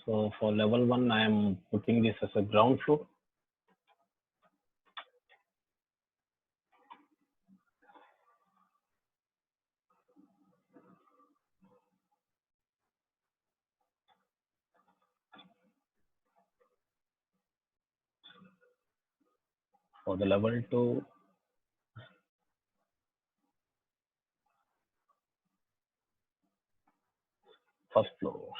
So for level 1, I am putting this as a ground floor. For the level 2, first floor.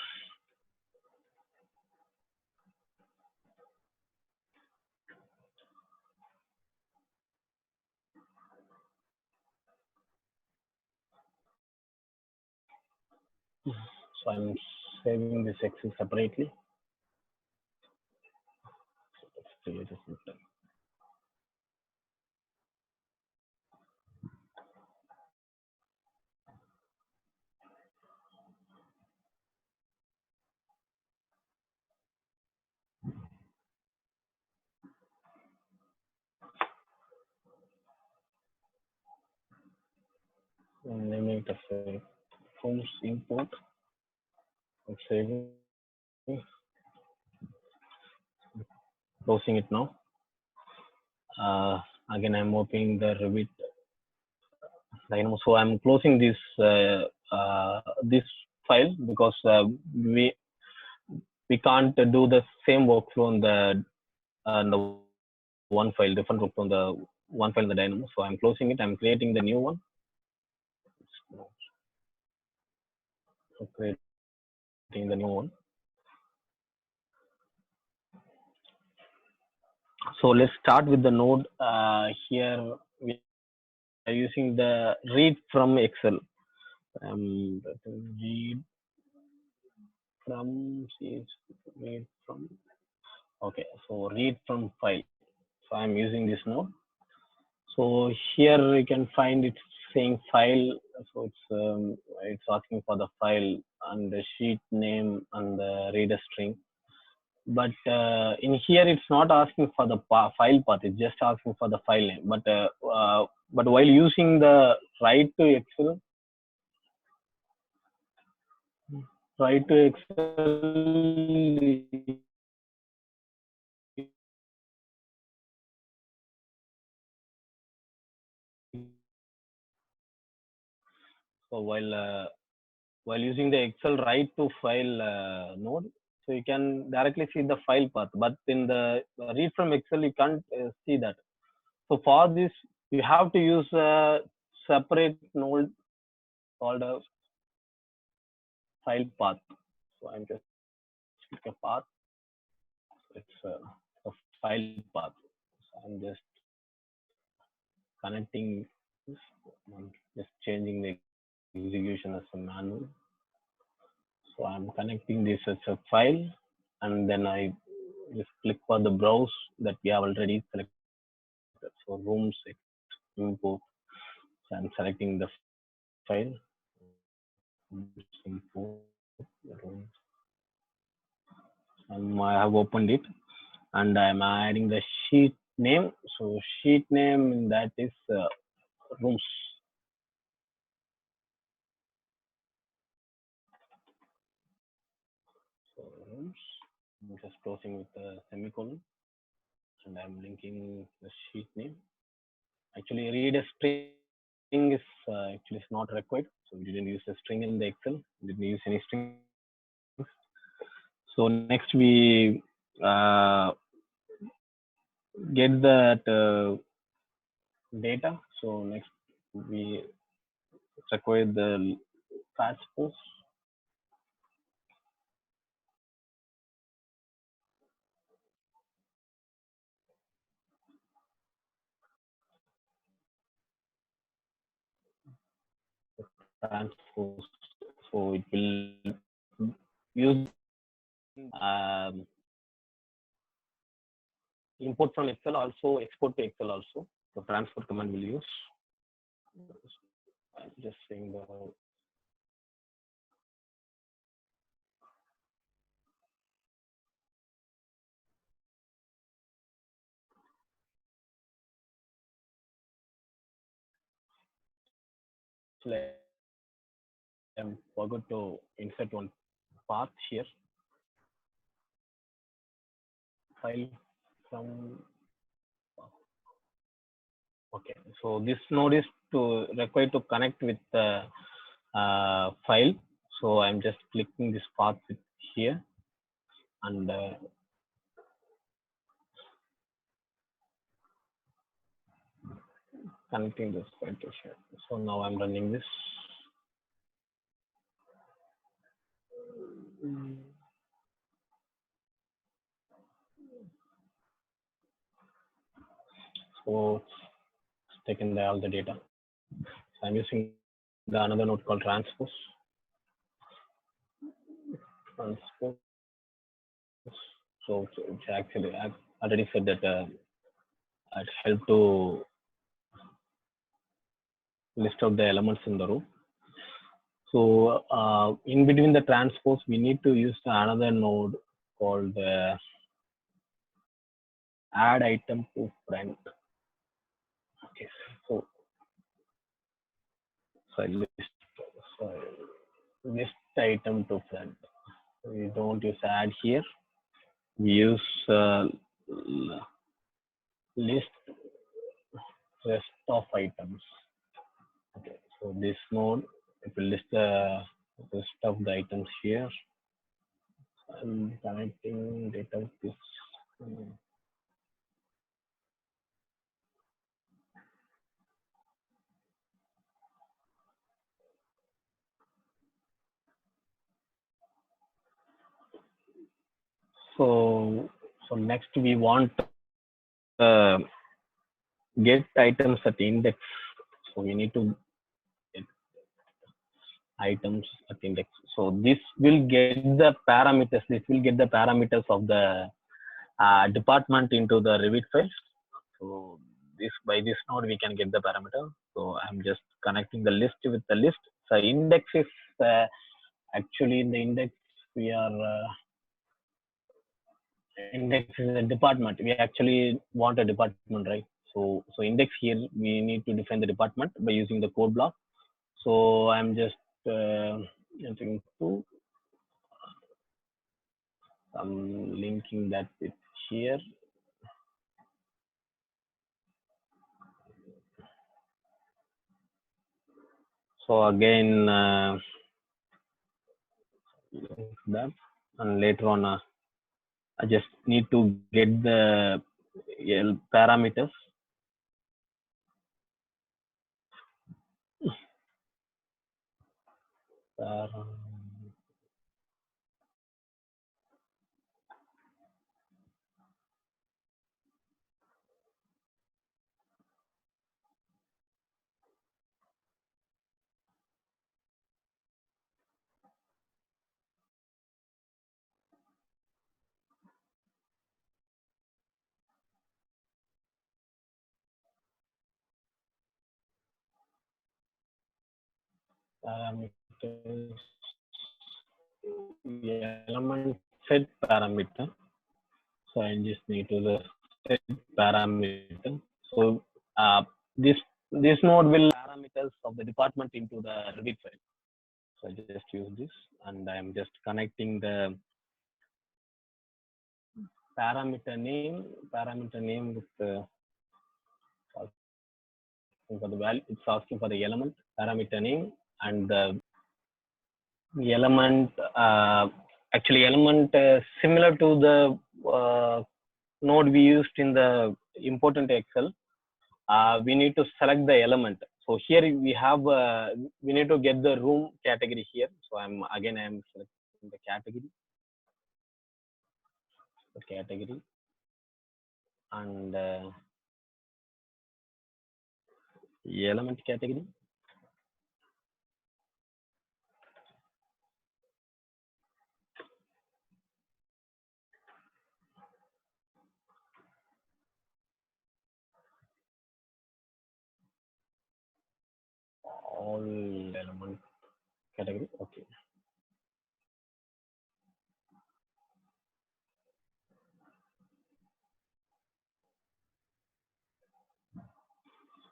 So I'm saving this Excel separately. Naming it as a forms import. I'm saving, closing it now. Again, I'm opening the Revit Dynamo. So I'm closing this file because we can't do the same workflow on the one file, different workflow on the one file in the Dynamo. So I'm closing it. I'm creating the new one. So creating the new one. So let's start with the node. Here we are using the read from Excel. Read from. Okay, so read from file. So I'm using this node. So here you can find it saying file. So it's asking for the file and the sheet name and the reader string. But in here it's not asking for the file path. It's just asking for the file name. But while using the write to Excel, so while using the Excel write to file node, so you can directly see the file path. But in the read from Excel, you can't see that. So for this, you have to use a separate node called a file path. So I'm just pick a path. It's a file path. So I'm just connecting this. I'm just changing the execution as a manual. So I'm connecting this as a file, and then I just click for the browse that we have already selected. So rooms import. So I'm selecting the file. Import rooms. I have opened it, and I'm adding the sheet name. So sheet name in that is rooms. So rooms. I'm just closing with a semicolon, and I'm linking the sheet name. Actually, read a string is actually is not required. So we didn't use a string in the Excel. We didn't use any string. So next we get that data. So next we require the transpose. Transpose. So it will use import from Excel, also export to Excel also. The transfer command will use. I'm just saying the I forgot to insert one path here. file from. Okay, so this node is to required to connect with the file. So I'm just clicking this path here and connecting this file to share. So now I'm running this. So it's taken all the data. So I'm using the another node called transpose. So it's actually I've already said that it helped to list out the elements in the row. So in between the transpose, we need to use another node called add item to front. Okay, so list item to front. We don't use add here. We use list rest of items. Okay, so this node it will list the rest of the items here. I'm connecting data with this. So next we want get items at index. So we need to get items at index. So this will get the parameters. This will get the parameters of the department into the Revit file. So this by this node we can get the parameter. So I'm just connecting the list with the list. So index is actually in the index we are index is a department. We actually want a department, right? So index here we need to define the department by using the code block. So I'm just entering to I'm linking that with here. So again that and later on I just need to get the parameters. Parameters, element set parameter. So I just need to the set parameter. So this node will parameters of the department into the Revit file. So I just use this and I'm just connecting the parameter name with the for the value. It's asking for the element parameter name and the element actually element similar to the node we used in the important Excel. We need to select the element. So here we have we need to get the room category here. So I'm selecting the category and element category. All element category. Okay.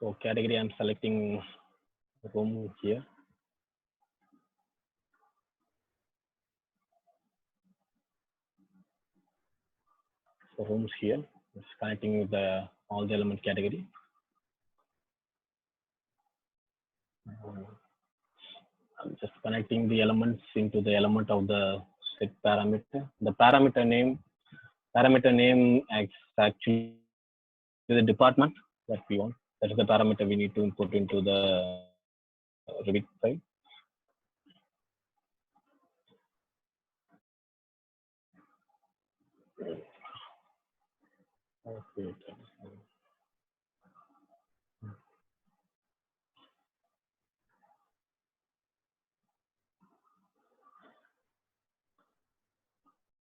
So category I'm selecting room here. So rooms here, it's connecting with the all the element category. I'm just connecting the elements into the element of the set parameter. The parameter name is actually the department that we want. That is the parameter we need to input into the Revit file. Okay.